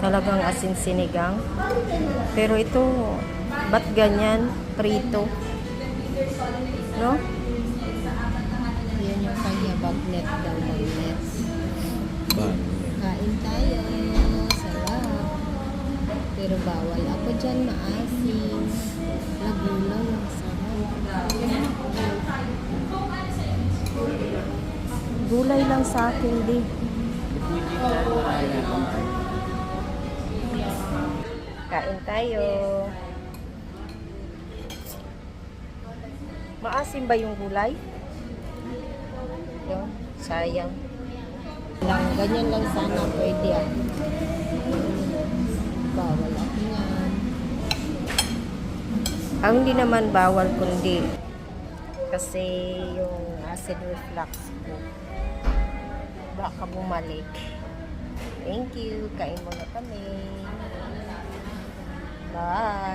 Talagang asin sinigang. Pero ito, ba't ganyan? Prito. No? Yan yung kanya bagnet daw bagnet. Bang. Kain tayo. Sarap. Pero bawal ako dyan maasim. Lagulang ang sarap. Gulay lang sa akin, di. Kain tayo. Maasim ba yung gulay? Yun, sayang. Ganyan lang sana pwede ah. Bawal ako yan. Ang hindi naman bawal kundi kasi yung acid reflux ko baka bumalik. Thank you. Kain muna kami. Bye.